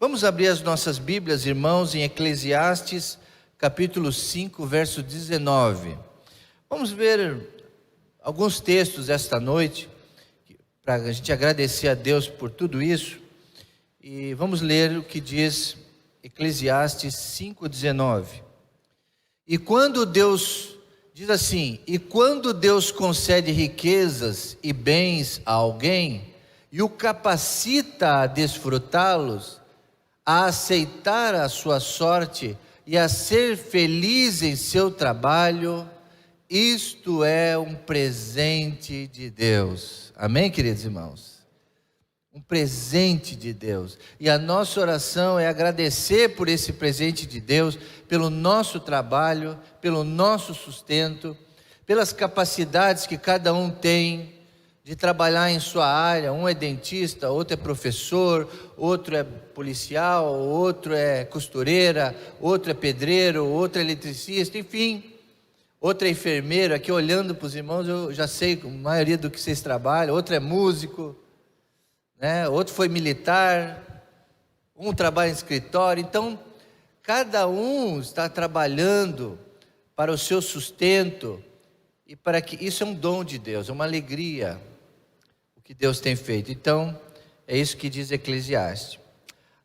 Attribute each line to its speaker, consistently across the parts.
Speaker 1: Vamos abrir as nossas Bíblias, irmãos, em Eclesiastes, capítulo 5, verso 19. Vamos ver alguns textos esta noite, para a gente agradecer a Deus por tudo isso. E vamos ler o que diz Eclesiastes 5, 19. E quando Deus, diz assim, e quando Deus concede riquezas e bens a alguém, e o capacita a desfrutá-los, a aceitar a sua sorte e a ser feliz em seu trabalho, isto é um presente de Deus. Amém, queridos irmãos? Um presente de Deus. E a nossa oração é agradecer por esse presente de Deus, pelo nosso trabalho, pelo nosso sustento, pelas capacidades que cada um tem de trabalhar em sua área. Um é dentista, outro é professor, outro é policial, outro é costureira, outro é pedreiro, outro é eletricista, enfim, outro é enfermeiro. Aqui olhando para os irmãos eu já sei a maioria do que vocês trabalham. Outro é músico, né? Outro foi militar, um trabalha em escritório. Então cada um está trabalhando para o seu sustento, e para que isso é um dom de Deus, é uma alegria o que Deus tem feito. Então é isso que diz Eclesiastes.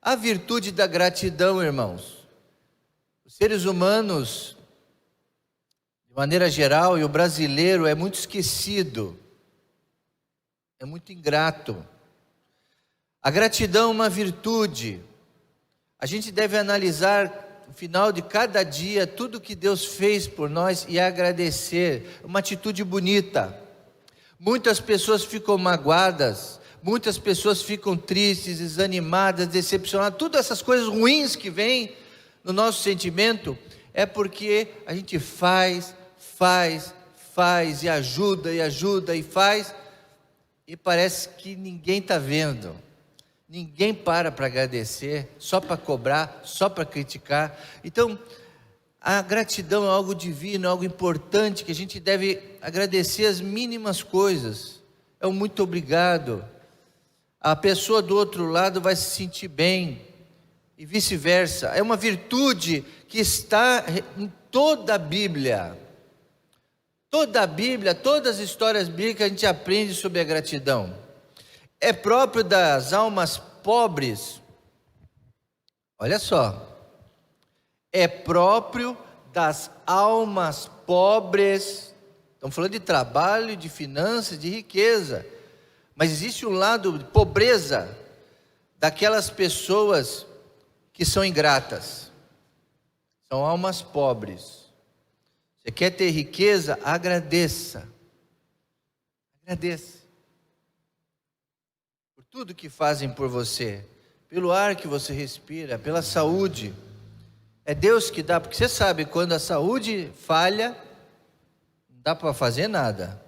Speaker 1: A virtude da gratidão, irmãos. Os seres humanos, de maneira geral, e o brasileiro é muito esquecido, é muito ingrato. A gratidão é uma virtude. A gente deve analisar no final de cada dia tudo que Deus fez por nós e agradecer. Uma atitude bonita. Muitas pessoas ficam magoadas, muitas pessoas ficam tristes, desanimadas, decepcionadas. Todas essas coisas ruins que vêm no nosso sentimento é porque a gente faz e ajuda e faz, e parece que ninguém está vendo. Ninguém para agradecer, só para cobrar, só para criticar. Então, a gratidão é algo divino, é algo importante, que a gente deve agradecer as mínimas coisas. É um muito obrigado. A pessoa do outro lado vai se sentir bem, e vice-versa. É uma virtude que está em toda a Bíblia. Toda a Bíblia, todas as histórias bíblicas, a gente aprende sobre a gratidão. É próprio das almas pobres. Olha só. É próprio das almas pobres. Estamos falando de trabalho, de finanças, de riqueza. Mas existe um lado de pobreza daquelas pessoas que são ingratas. São almas pobres. Você quer ter riqueza? Agradeça. Agradeça. Tudo que fazem por você, pelo ar que você respira, pela saúde, é Deus que dá, porque você sabe, quando a saúde falha, não dá para fazer nada,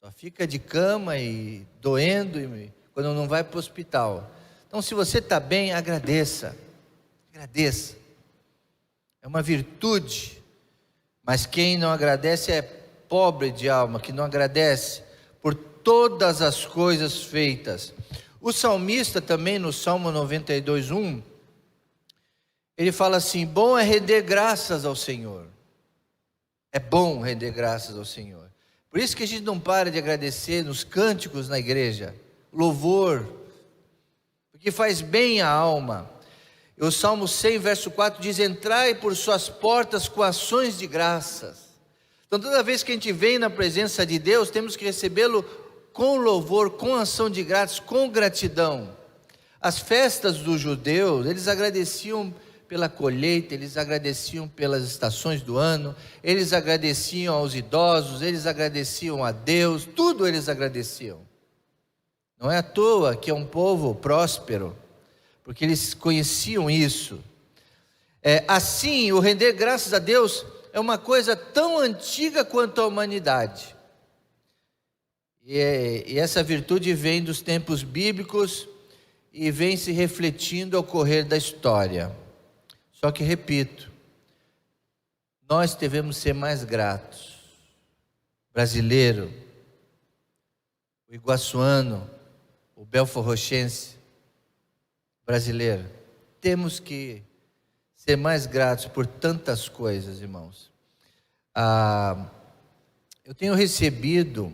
Speaker 1: só fica de cama e doendo, quando não vai para o hospital. Então, se você está bem, agradeça, é uma virtude, mas quem não agradece é pobre de alma, que não agradece por todas as coisas feitas. O salmista também, no Salmo 92, 1, ele fala assim: bom é render graças ao Senhor. É bom render graças ao Senhor. Por isso que a gente não para de agradecer nos cânticos na igreja, louvor, porque faz bem a alma. E o Salmo 100, verso 4 diz: entrai por suas portas com ações de graças. Então toda vez que a gente vem na presença de Deus, temos que recebê-lo com louvor, com ação de graças, com gratidão. As festas dos judeus, eles agradeciam pela colheita, eles agradeciam pelas estações do ano, eles agradeciam aos idosos, eles agradeciam a Deus, tudo eles agradeciam. Não é à toa que é um povo próspero, porque eles conheciam isso. Assim, o render graças a Deus é uma coisa tão antiga quanto a humanidade. E essa virtude vem dos tempos bíblicos e vem se refletindo ao correr da história. Só que, repito, nós devemos ser mais gratos. Brasileiro, o iguaçuano, o belforrochense, brasileira. Temos que ser mais gratos por tantas coisas, irmãos. Eu tenho recebido,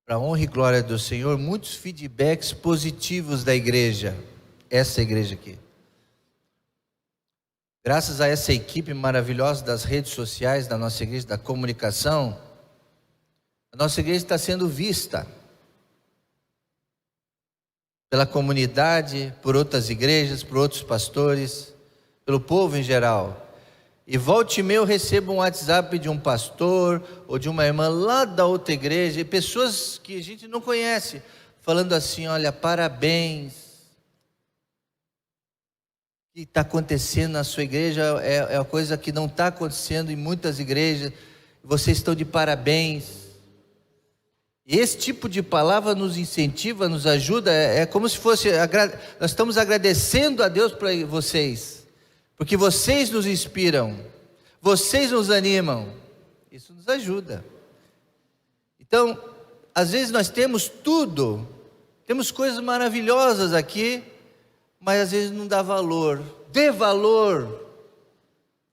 Speaker 1: para a honra e glória do Senhor, muitos feedbacks positivos da igreja, essa igreja aqui. Graças a essa equipe maravilhosa das redes sociais, da nossa igreja, da comunicação, a nossa igreja está sendo vista pela comunidade, por outras igrejas, por outros pastores, pelo povo em geral. E volta e meia eu recebo um WhatsApp de um pastor ou de uma irmã lá da outra igreja, e pessoas que a gente não conhece, falando assim: olha, parabéns, o que está acontecendo na sua igreja é uma coisa que não está acontecendo em muitas igrejas, vocês estão de parabéns. E esse tipo de palavra nos incentiva, nos ajuda, é como se fosse, nós estamos agradecendo a Deus por vocês, porque vocês nos inspiram, vocês nos animam, isso nos ajuda. Então, às vezes nós temos tudo, temos coisas maravilhosas aqui, mas às vezes não dá valor. Dê valor,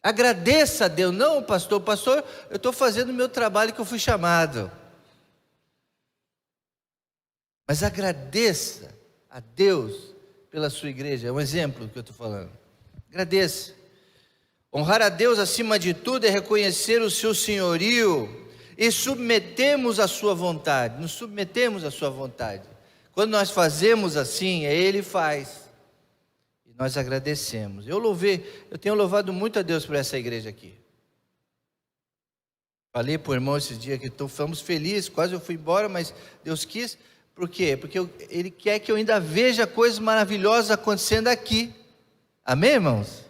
Speaker 1: agradeça a Deus. Não, pastor, eu estou fazendo o meu trabalho que eu fui chamado. Mas agradeça a Deus pela sua igreja. É um exemplo que eu estou falando. Agradeça. Honrar a Deus acima de tudo é reconhecer o seu senhorio e submetemos a sua vontade. Nos submetemos à sua vontade. Quando nós fazemos assim, Ele faz. E nós agradecemos. Eu tenho louvado muito a Deus por essa igreja aqui. Falei para o irmão esses dias que fomos felizes, quase eu fui embora, mas Deus quis. Por quê? Porque Ele quer que eu ainda veja coisas maravilhosas acontecendo aqui. Amém, irmãos?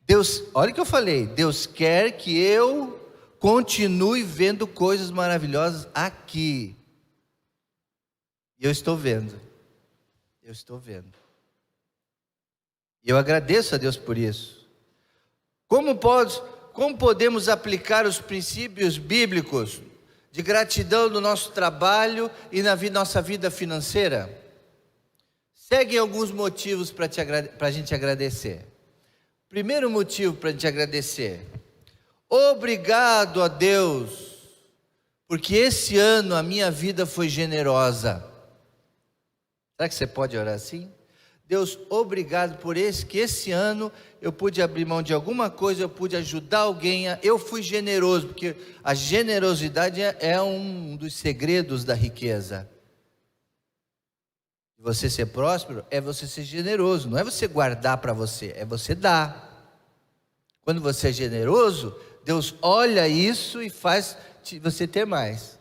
Speaker 1: Deus, olha o que eu falei, Deus quer que eu continue vendo coisas maravilhosas aqui. E eu estou vendo. E eu agradeço a Deus por isso. Como podemos aplicar os princípios bíblicos de gratidão no nosso trabalho e na nossa vida financeira? Seguem alguns motivos para a gente agradecer. Primeiro motivo para a gente agradecer: obrigado a Deus, porque esse ano a minha vida foi generosa. Será que você pode orar assim? Deus, obrigado por que esse ano eu pude abrir mão de alguma coisa, eu pude ajudar alguém, eu fui generoso, porque a generosidade é um dos segredos da riqueza. Você ser próspero é você ser generoso, não é você guardar para você, é você dar. Quando você é generoso, Deus olha isso e faz você ter mais.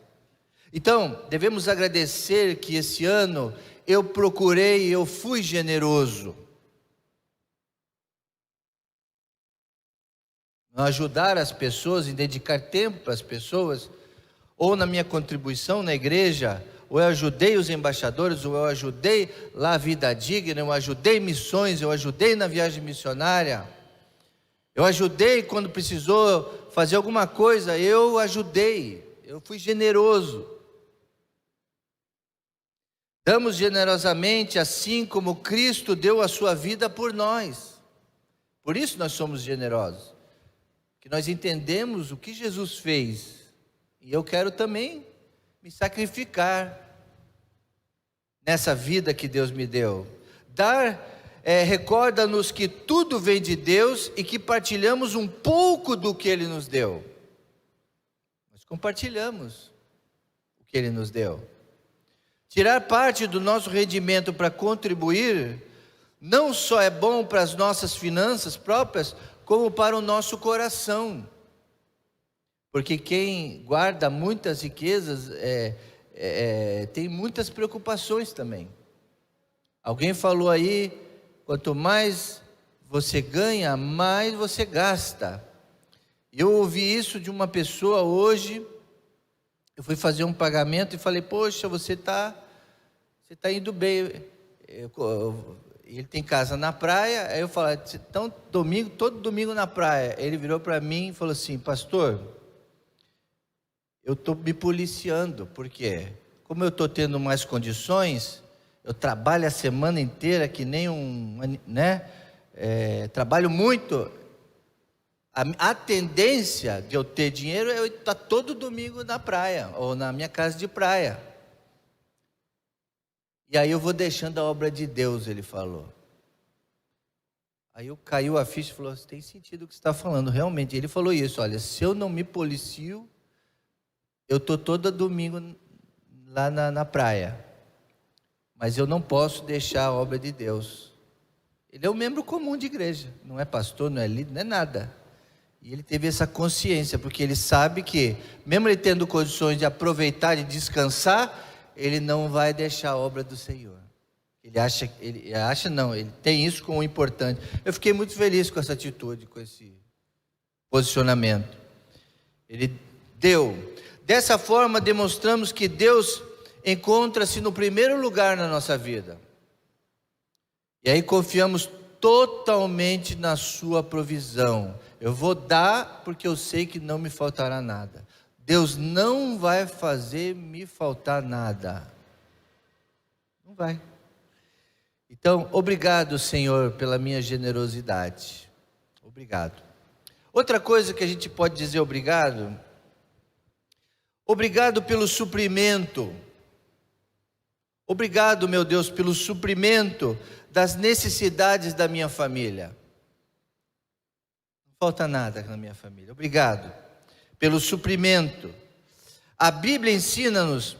Speaker 1: Então, devemos agradecer que esse ano eu fui generoso. Ajudar as pessoas, em dedicar tempo para as pessoas, ou na minha contribuição na igreja, ou eu ajudei os embaixadores, ou eu ajudei lá a Vida Digna, eu ajudei missões, eu ajudei na viagem missionária, eu ajudei quando precisou fazer alguma coisa, eu ajudei, eu fui generoso. Damos generosamente assim como Cristo deu a sua vida por nós. Por isso nós somos generosos, que nós entendemos o que Jesus fez, e eu quero também me sacrificar nessa vida que Deus me deu. Recorda-nos que tudo vem de Deus e que partilhamos um pouco do que Ele nos deu. Nós compartilhamos o que Ele nos deu. Tirar parte do nosso rendimento para contribuir não só é bom para as nossas finanças próprias, como para o nosso coração. Porque quem guarda muitas riquezas tem muitas preocupações também. Alguém falou aí, quanto mais você ganha, mais você gasta. Eu ouvi isso de uma pessoa hoje. Eu fui fazer um pagamento e falei: poxa, você tá indo bem. Ele tem casa na praia. Aí eu falei: então todo domingo na praia. Ele virou para mim e falou assim: pastor, eu estou me policiando, porque como eu estou tendo mais condições, eu trabalho a semana inteira que nem né? Trabalho muito. A tendência de eu ter dinheiro é eu estar todo domingo na praia, ou na minha casa de praia. E aí eu vou deixando a obra de Deus, ele falou. Aí eu caiu a ficha e falou, tem sentido o que você está falando, realmente. Ele falou isso, olha, se eu não me policio, eu estou todo domingo lá na praia. Mas eu não posso deixar a obra de Deus. Ele é um membro comum de igreja, não é pastor, não é líder, não é nada. E ele teve essa consciência, porque ele sabe que, mesmo ele tendo condições de aproveitar, de descansar, ele não vai deixar a obra do Senhor. Ele tem isso como importante. Eu fiquei muito feliz com essa atitude, com esse posicionamento. Ele deu. Dessa forma, demonstramos que Deus encontra-se no primeiro lugar na nossa vida. E aí confiamos totalmente na sua provisão. Eu vou dar porque eu sei que não me faltará nada. Deus não vai fazer me faltar nada. Não vai. Então, obrigado, Senhor, pela minha generosidade. Obrigado. Outra coisa que a gente pode dizer obrigado. Obrigado pelo suprimento. Obrigado, meu Deus, pelo suprimento das necessidades da minha família. Não falta nada na minha família. Obrigado pelo suprimento. A Bíblia ensina-nos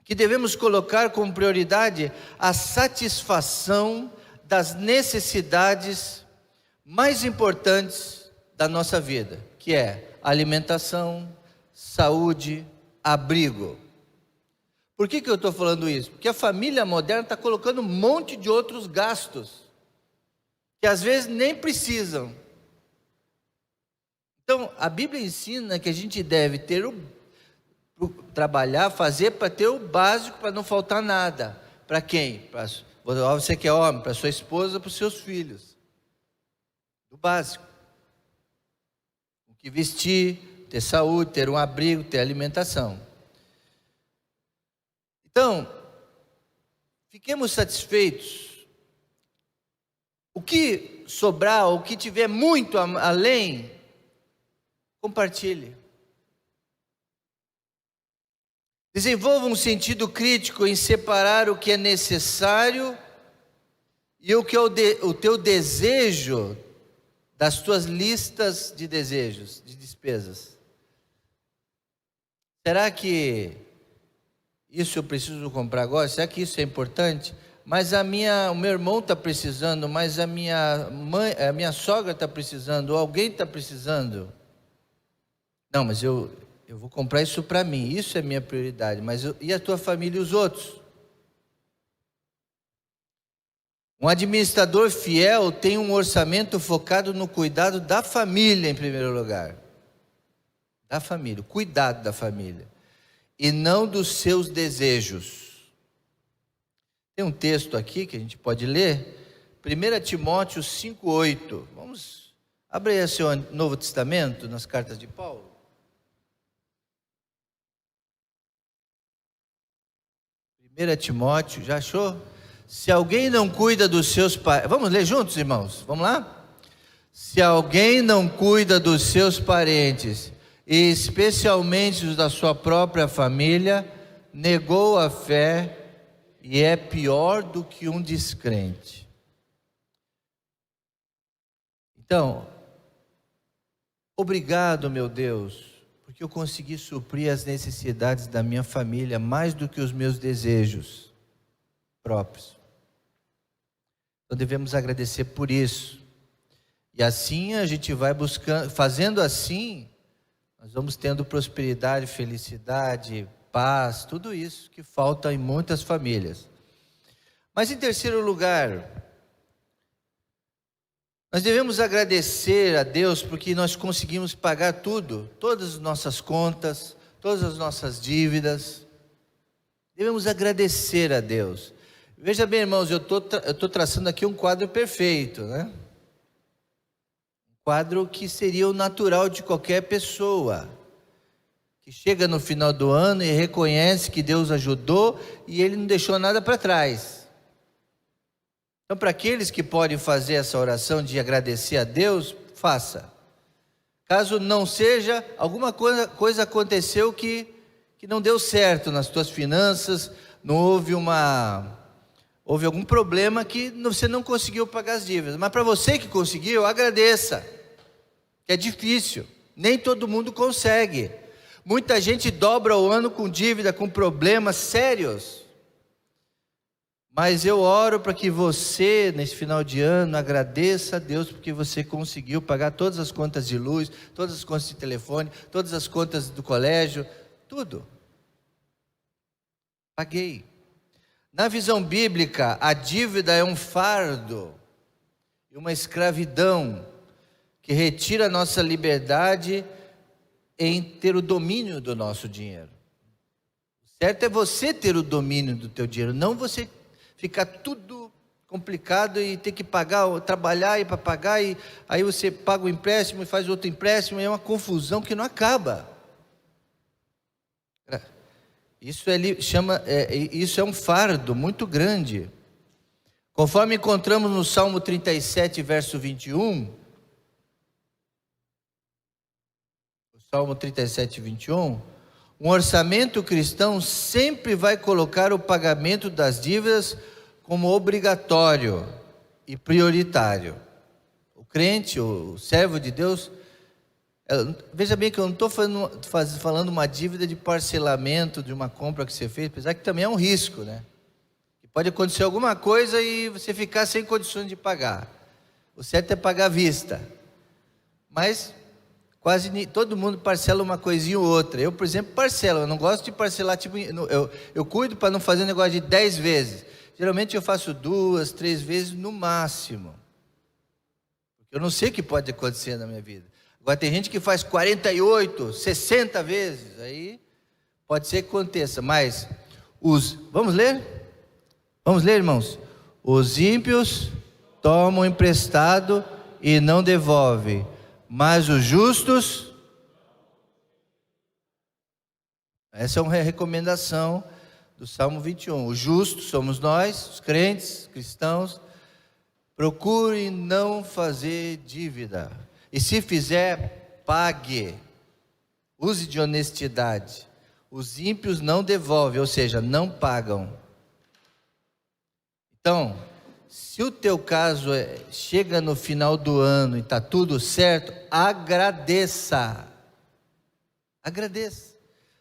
Speaker 1: que devemos colocar como prioridade a satisfação das necessidades mais importantes da nossa vida, que é alimentação, saúde, abrigo. Por que eu estou falando isso? Porque a família moderna está colocando um monte de outros gastos, que às vezes nem precisam. Então, a Bíblia ensina que a gente deve trabalhar, fazer para ter o básico, para não faltar nada. Para quem? Você que é homem, para sua esposa, para os seus filhos. O básico. O que vestir, ter saúde, ter um abrigo, ter alimentação. Então, fiquemos satisfeitos. O que sobrar, o que tiver muito além, compartilhe. Desenvolva um sentido crítico em separar o que é necessário e o que é o teu desejo das tuas listas de desejos, de despesas. Será que isso eu preciso comprar agora? Será que isso é importante? Mas o meu irmão está precisando, mas a minha sogra está precisando, ou alguém está precisando. Não, mas eu vou comprar isso para mim, isso é minha prioridade, mas e a tua família e os outros? Um administrador fiel tem um orçamento focado no cuidado da família em primeiro lugar. Da família, cuidado da família. E não dos seus desejos. Tem um texto aqui que a gente pode ler, 1 Timóteo 5,8. Vamos abrir esse Novo Testamento nas cartas de Paulo. 1 Timóteo, já achou? Se alguém não cuida dos seus parentes, vamos ler juntos, irmãos? Vamos lá? Se alguém não cuida dos seus parentes, e especialmente os da sua própria família, negou a fé e é pior do que um descrente. Então, obrigado, meu Deus, porque eu consegui suprir as necessidades da minha família mais do que os meus desejos próprios. Então devemos agradecer por isso. E assim a gente vai buscando, fazendo assim, nós vamos tendo prosperidade, felicidade, paz, tudo isso que falta em muitas famílias. Mas em terceiro lugar, nós devemos agradecer a Deus porque nós conseguimos pagar tudo, todas as nossas contas, todas as nossas dívidas. Devemos agradecer a Deus. Veja bem, irmãos, eu estou traçando aqui um quadro perfeito, né? Um quadro que seria o natural de qualquer pessoa, que chega no final do ano e reconhece que Deus ajudou e ele não deixou nada para trás. Então, para aqueles que podem fazer essa oração de agradecer a Deus, faça. Caso não seja, alguma coisa aconteceu que não deu certo nas tuas finanças, não houve algum problema que você não conseguiu pagar as dívidas. Mas para você que conseguiu, agradeça. É difícil, nem todo mundo consegue. Muita gente dobra o ano com dívida, com problemas sérios. Mas eu oro para que você, nesse final de ano, agradeça a Deus porque você conseguiu pagar todas as contas de luz, todas as contas de telefone, todas as contas do colégio, tudo. Paguei. Na visão bíblica, a dívida é um fardo e uma escravidão que retira a nossa liberdade em ter o domínio do nosso dinheiro. O certo é você ter o domínio do teu dinheiro, não você ficar tudo complicado e ter que pagar, trabalhar para pagar, e aí você paga o empréstimo e faz outro empréstimo, e é uma confusão que não acaba. Isso é um fardo muito grande. Conforme encontramos no Salmo 37, verso 21, o Salmo 37, 21, um orçamento cristão sempre vai colocar o pagamento das dívidas como obrigatório e prioritário. O crente, o servo de Deus, veja bem que eu não estou falando uma dívida de parcelamento de uma compra que você fez, apesar que também é um risco, né? Pode acontecer alguma coisa e você ficar sem condições de pagar. O certo é pagar à vista. Mas quase todo mundo parcela uma coisinha ou outra. Eu, por exemplo, parcelo. Eu não gosto de parcelar, eu cuido para não fazer um negócio de 10 vezes. Geralmente eu faço 2, 3 vezes no máximo. Eu não sei o que pode acontecer na minha vida. Agora tem gente que faz 48, 60 vezes. Aí pode ser que aconteça. Mas vamos ler? Vamos ler, irmãos? Os ímpios tomam emprestado e não devolvem, mas os justos... Essa é uma recomendação do Salmo 21. Os justos somos nós, os crentes, cristãos. Procure não fazer dívida. E se fizer, pague. Use de honestidade. Os ímpios não devolvem, ou seja, não pagam. Então, se o teu caso chega no final do ano e está tudo certo, agradeça. Agradeça.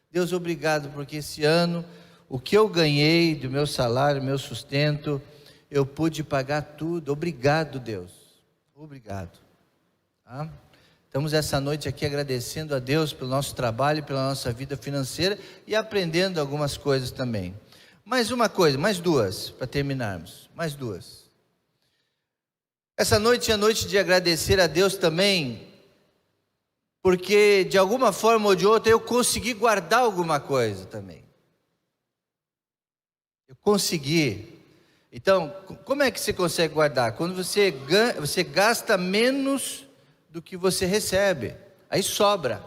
Speaker 1: Deus, obrigado, porque esse ano, o que eu ganhei do meu salário, meu sustento, eu pude pagar tudo. Obrigado, Deus. Obrigado. Tá? Estamos essa noite aqui agradecendo a Deus pelo nosso trabalho, pela nossa vida financeira e aprendendo algumas coisas também. Mais uma coisa, mais duas, para terminarmos. Mais duas. Essa noite é a noite de agradecer a Deus também, porque de alguma forma ou de outra eu consegui guardar alguma coisa também. Eu consegui. Então, como é que você consegue guardar? Quando você gasta menos do que você recebe, aí sobra.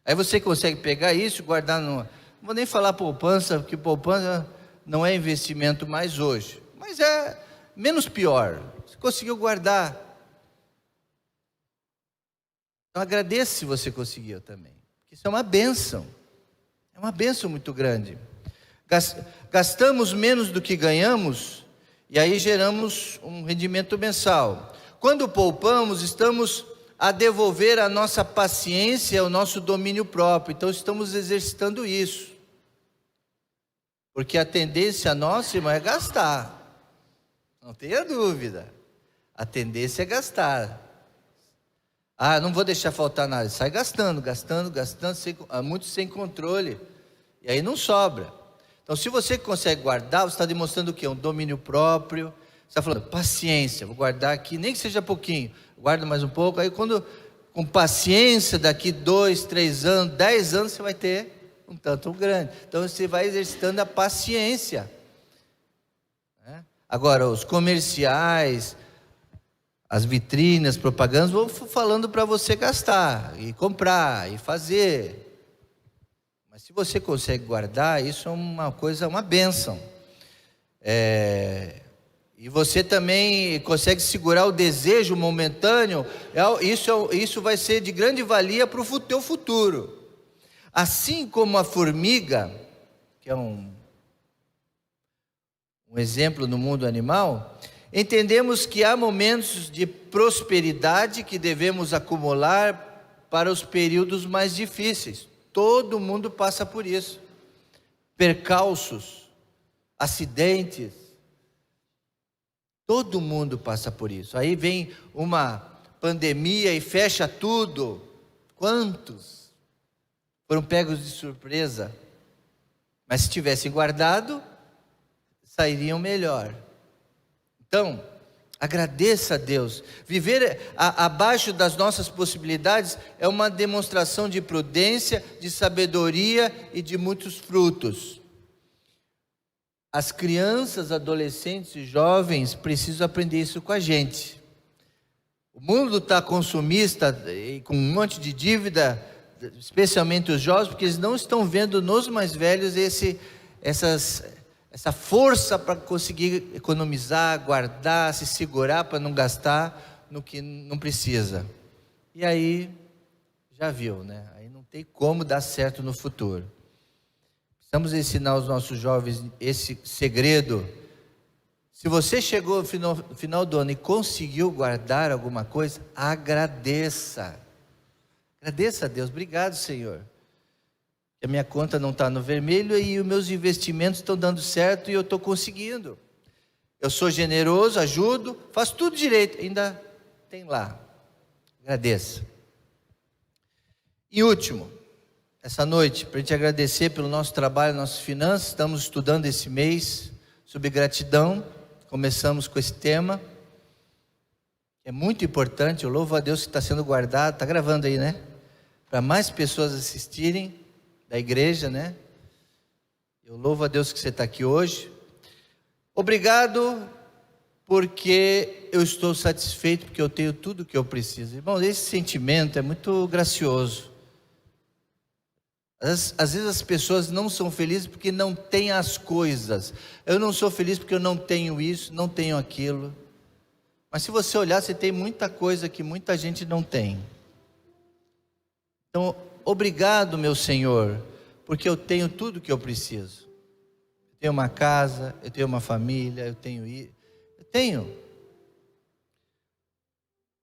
Speaker 1: Aí você consegue pegar isso e guardar não vou nem falar poupança, porque poupança não é investimento mais hoje, mas é menos pior. Você conseguiu guardar. Então agradeça se você conseguiu também, porque isso é uma bênção. É uma bênção muito grande. Gastamos menos do que ganhamos, e aí geramos um rendimento mensal. Quando poupamos, estamos a devolver a nossa paciência, o nosso domínio próprio. Então estamos exercitando isso. Porque a tendência nossa, irmão, é gastar. Não tenha dúvida. A tendência é gastar. Não vou deixar faltar nada. Sai gastando, muito sem controle. E aí não sobra. Então, se você consegue guardar, você está demonstrando o quê? Um domínio próprio. Você está falando, paciência, vou guardar aqui, nem que seja pouquinho. Guarda mais um pouco. Aí quando, com paciência, daqui 2, 3 anos, 10 anos, você vai ter um tanto grande. Então, você vai exercitando a paciência. Agora, os comerciais, as vitrines, as propagandas, vão falando para você gastar, e comprar, e fazer. Mas se você consegue guardar, isso é uma coisa, uma bênção. E você também consegue segurar o desejo momentâneo, isso vai ser de grande valia para o teu futuro. Assim como a formiga, que é um exemplo no mundo animal, entendemos que há momentos de prosperidade que devemos acumular para os períodos mais difíceis. Todo mundo passa por isso. Percalços, acidentes, todo mundo passa por isso. Aí vem uma pandemia e fecha tudo. Quantos foram pegos de surpresa? Mas se tivessem guardado, sairiam melhor. Então, agradeça a Deus. Viver abaixo das nossas possibilidades é uma demonstração de prudência, de sabedoria e de muitos frutos. As crianças, adolescentes e jovens precisam aprender isso com a gente. O mundo está consumista e com um monte de dívida, especialmente os jovens, porque eles não estão vendo nos mais velhos essa força para conseguir economizar, guardar, se segurar para não gastar no que não precisa. E aí, já viu, né? Aí não tem como dar certo no futuro. Precisamos ensinar aos nossos jovens esse segredo. Se você chegou no final do ano e conseguiu guardar alguma coisa, agradeça. Agradeça a Deus. Obrigado, Senhor. A minha conta não está no vermelho e os meus investimentos estão dando certo e eu estou conseguindo. Eu sou generoso, ajudo, faço tudo direito, ainda tem lá. Agradeça. E último, essa noite, para a gente agradecer pelo nosso trabalho, nossas finanças, estamos estudando esse mês sobre gratidão. Começamos com esse tema, é muito importante. Eu louvo a Deus que está sendo guardado, está gravando aí, né? Para mais pessoas assistirem, da igreja, né? Eu louvo a Deus que você está aqui hoje. Obrigado, porque eu estou satisfeito, porque eu tenho tudo o que eu preciso. Irmão, esse sentimento é muito gracioso. Às vezes as pessoas não são felizes porque não têm as coisas. Eu não sou feliz porque eu não tenho isso, não tenho aquilo. Mas se você olhar, você tem muita coisa que muita gente não tem. Então, obrigado, meu Senhor, porque eu tenho tudo o que eu preciso. Eu tenho uma casa, eu tenho uma família, eu tenho.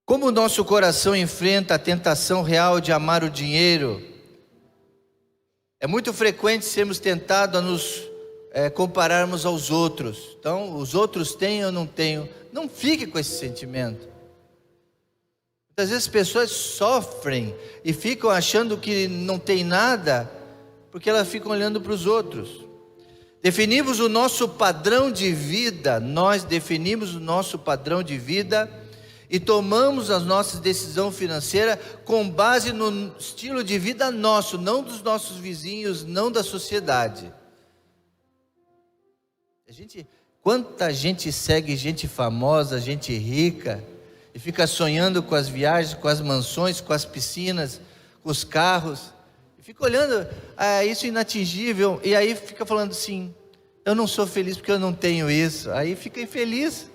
Speaker 1: Como o nosso coração enfrenta a tentação real de amar o dinheiro, é muito frequente sermos tentados a nos compararmos aos outros. Então, os outros têm, eu não tenho. Não fique com esse sentimento. Muitas vezes as pessoas sofrem e ficam achando que não tem nada, porque elas ficam olhando para os outros. Definimos o nosso padrão de vida, nós definimos o nosso padrão de vida e tomamos as nossas decisões financeiras com base no estilo de vida nosso, não dos nossos vizinhos, não da sociedade. Quanta gente segue gente famosa, gente rica, e fica sonhando com as viagens, com as mansões, com as piscinas, com os carros, e fica olhando isso inatingível, e aí fica falando assim, eu não sou feliz porque eu não tenho isso, aí fica infeliz.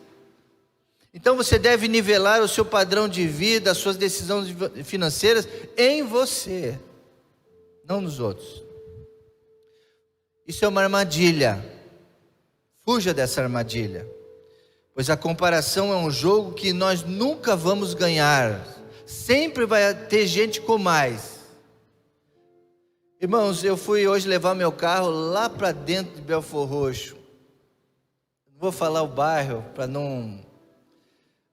Speaker 1: Então você deve nivelar o seu padrão de vida, as suas decisões financeiras em você, não nos outros. Isso é uma armadilha. Fuja dessa armadilha, pois a comparação é um jogo que nós nunca vamos ganhar. Sempre vai ter gente com mais. Irmãos, eu fui hoje levar meu carro lá para dentro de Belfor Roxo. Não vou falar o bairro para não...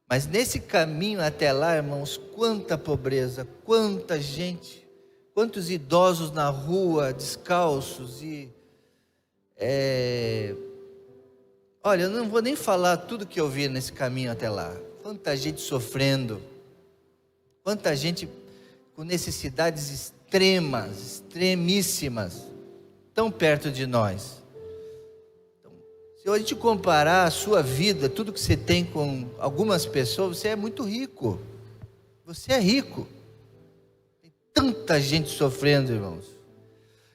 Speaker 1: Mas nesse caminho até lá, irmãos, quanta pobreza, quanta gente, quantos idosos na rua, descalços e... Olha, eu não vou nem falar tudo que eu vi nesse caminho até lá. Quanta gente sofrendo, quanta gente com necessidades extremas, extremíssimas, tão perto de nós. Então, se a gente comparar a sua vida, tudo que você tem com algumas pessoas, você é muito rico. Você é rico. Tem tanta gente sofrendo, irmãos.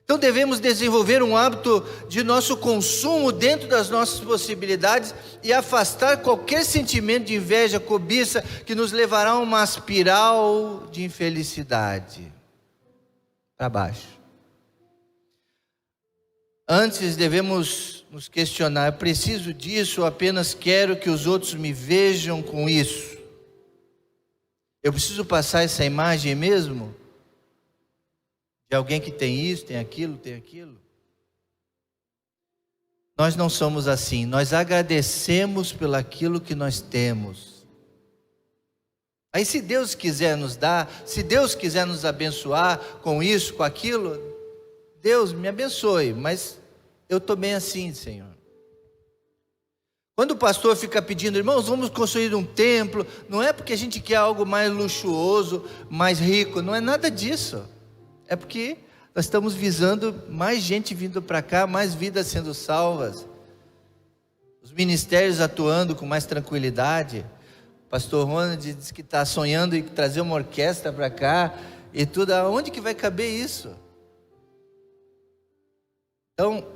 Speaker 1: Então devemos desenvolver um hábito de nosso consumo dentro das nossas possibilidades e afastar qualquer sentimento de inveja, cobiça, que nos levará a uma espiral de infelicidade para baixo. Antes devemos nos questionar: preciso disso ou apenas quero que os outros me vejam com isso? Eu preciso passar essa imagem mesmo? De alguém que tem isso, tem aquilo, tem aquilo? Nós não somos assim. Nós agradecemos pelo aquilo que nós temos. Aí se Deus quiser nos dar, se Deus quiser nos abençoar com isso, com aquilo, Deus me abençoe, mas eu estou bem assim, Senhor. Quando o pastor fica pedindo: irmãos, vamos construir um templo, não é porque a gente quer algo mais luxuoso, mais rico, não é nada disso. É porque nós estamos visando mais gente vindo para cá, mais vidas sendo salvas, os ministérios atuando com mais tranquilidade. O pastor Ronald diz que está sonhando em trazer uma orquestra para cá e tudo. Aonde que vai caber isso? Então,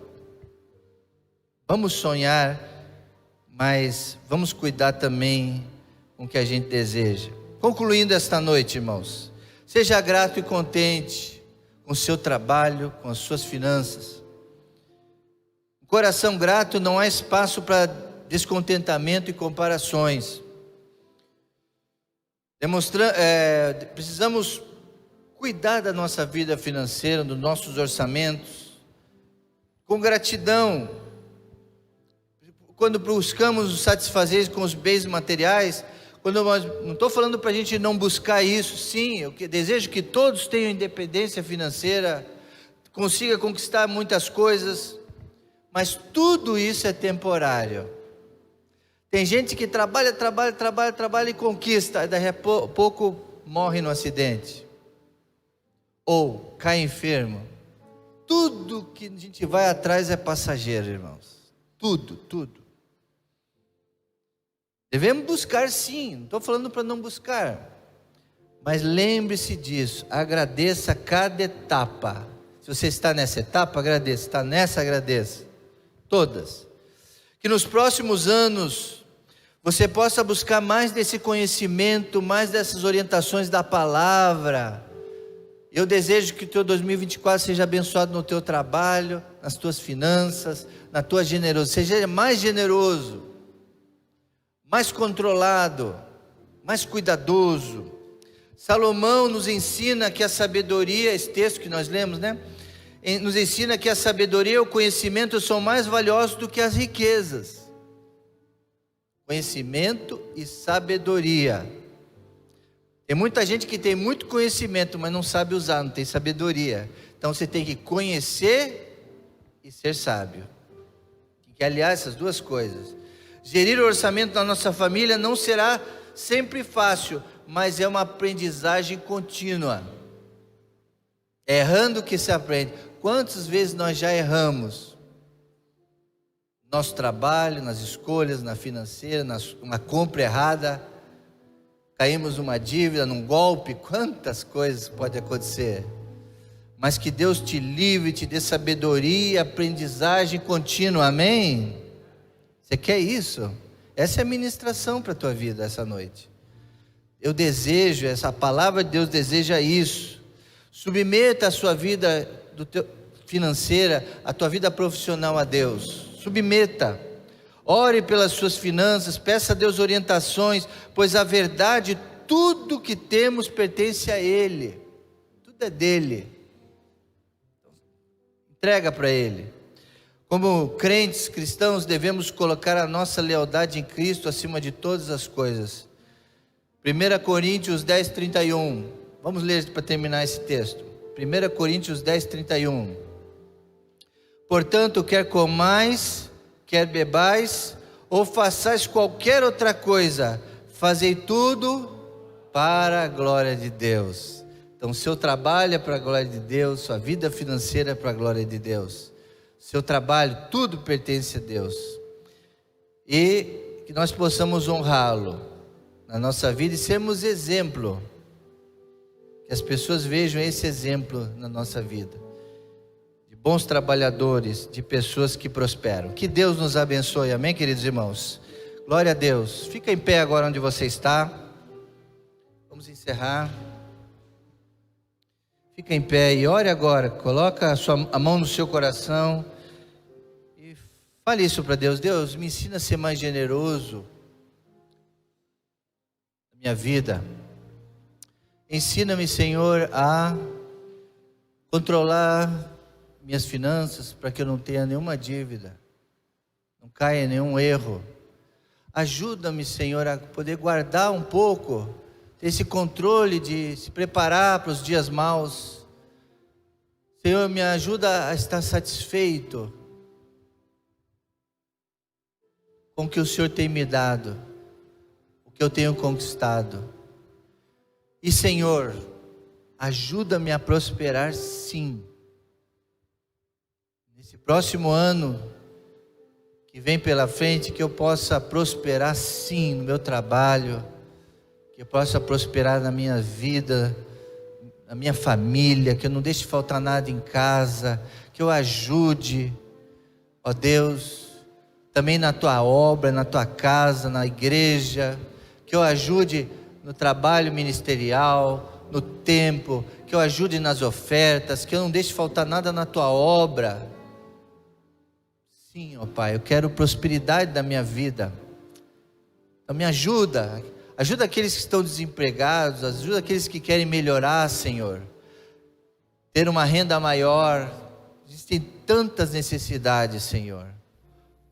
Speaker 1: vamos sonhar, mas vamos cuidar também com o que a gente deseja. Concluindo esta noite, irmãos, seja grato e contente com o seu trabalho, com as suas finanças. Um coração grato não há espaço para descontentamento e comparações. Precisamos cuidar da nossa vida financeira, dos nossos orçamentos, com gratidão. Quando buscamos nos satisfazer com os bens materiais, não estou falando para a gente não buscar isso, sim, eu desejo que todos tenham independência financeira, consiga conquistar muitas coisas, mas tudo isso é temporário. Tem gente que trabalha e conquista, e daí a pouco morre no acidente, ou cai enfermo. Tudo que a gente vai atrás é passageiro, irmãos, tudo. Devemos buscar sim, não estou falando para não buscar, mas lembre-se disso, agradeça cada etapa. Se você está nessa etapa, agradeça, está nessa, agradeça, todas. Que nos próximos anos, você possa buscar mais desse conhecimento, mais dessas orientações da palavra. Eu desejo que o teu 2024 seja abençoado no teu trabalho, nas tuas finanças, na tua generosidade, seja mais generoso, mais controlado, mais cuidadoso. Salomão nos ensina que a sabedoria, esse texto que nós lemos, né? Nos ensina que a sabedoria e o conhecimento são mais valiosos do que as riquezas. Conhecimento e sabedoria. Tem muita gente que tem muito conhecimento, mas não sabe usar, não tem sabedoria. Então você tem que conhecer e ser sábio. Tem que aliar essas duas coisas. Gerir o orçamento da nossa família não será sempre fácil, mas é uma aprendizagem contínua. É errando que se aprende. Quantas vezes nós já erramos? Nosso trabalho, nas escolhas, na financeira, na compra errada, caímos numa dívida, num golpe, quantas coisas podem acontecer. Mas que Deus te livre, te dê sabedoria e aprendizagem contínua, amém? Você quer isso? Essa é a ministração para a tua vida essa noite. Eu desejo, essa palavra de Deus deseja isso. Submeta a sua vida financeira, a tua vida profissional a Deus. Submeta. Ore pelas suas finanças, peça a Deus orientações, pois a verdade, tudo que temos pertence a Ele. Tudo é dele. Entrega para Ele. Como crentes cristãos, devemos colocar a nossa lealdade em Cristo acima de todas as coisas. 1 Coríntios 10, 31. Vamos ler para terminar esse texto. 1 Coríntios 10, 31. Portanto, quer comais, quer bebais, ou façais qualquer outra coisa, fazei tudo para a glória de Deus. Então, seu trabalho é para a glória de Deus, sua vida financeira é para a glória de Deus. Seu trabalho, tudo pertence a Deus. E que nós possamos honrá-lo na nossa vida e sermos exemplo. Que as pessoas vejam esse exemplo na nossa vida. bons trabalhadores, de pessoas que prosperam. Que Deus nos abençoe, amém, queridos irmãos? Glória a Deus. Fica em pé agora onde você está. Vamos encerrar. Fica em pé e ore agora. Coloca a mão no seu coração e fale isso para Deus. Deus, me ensina a ser mais generoso na minha vida. Ensina-me, Senhor, a controlar minhas finanças para que eu não tenha nenhuma dívida, não caia em nenhum erro. Ajuda-me, Senhor, a poder guardar um pouco, ter esse controle de se preparar para os dias maus. Senhor, me ajuda a estar satisfeito com o que o Senhor tem me dado, o que eu tenho conquistado. E, Senhor, ajuda-me a prosperar, sim. Nesse próximo ano que vem pela frente, que eu possa prosperar, sim, no meu trabalho, que eu possa prosperar na minha vida, na minha família, que eu não deixe faltar nada em casa, que eu ajude, ó Deus, também na tua obra, na tua casa, na igreja, que eu ajude no trabalho ministerial, no tempo, que eu ajude nas ofertas, que eu não deixe faltar nada na tua obra. Sim, ó Pai, eu quero prosperidade da minha vida. Então me ajuda aqueles que estão desempregados, ajuda aqueles que querem melhorar, Senhor, ter uma renda maior. Existem tantas necessidades, Senhor.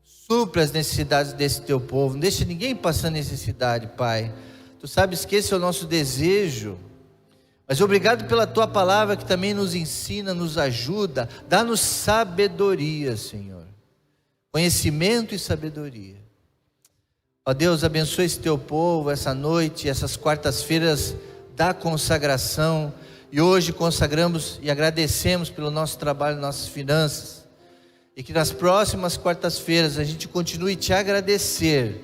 Speaker 1: Supra as necessidades desse teu povo, não deixe ninguém passar necessidade, Pai. Tu sabes que esse é o nosso desejo. Mas obrigado pela tua palavra que também nos ensina, nos ajuda, dá-nos sabedoria, Senhor, conhecimento e sabedoria. Ó Deus, abençoe esse teu povo essa noite, essas quartas-feiras da consagração, e hoje consagramos e agradecemos pelo nosso trabalho, nossas finanças, e que nas próximas quartas-feiras a gente continue te agradecer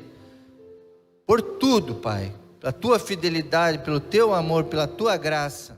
Speaker 1: por tudo, Pai, pela tua fidelidade, pelo teu amor, pela tua graça.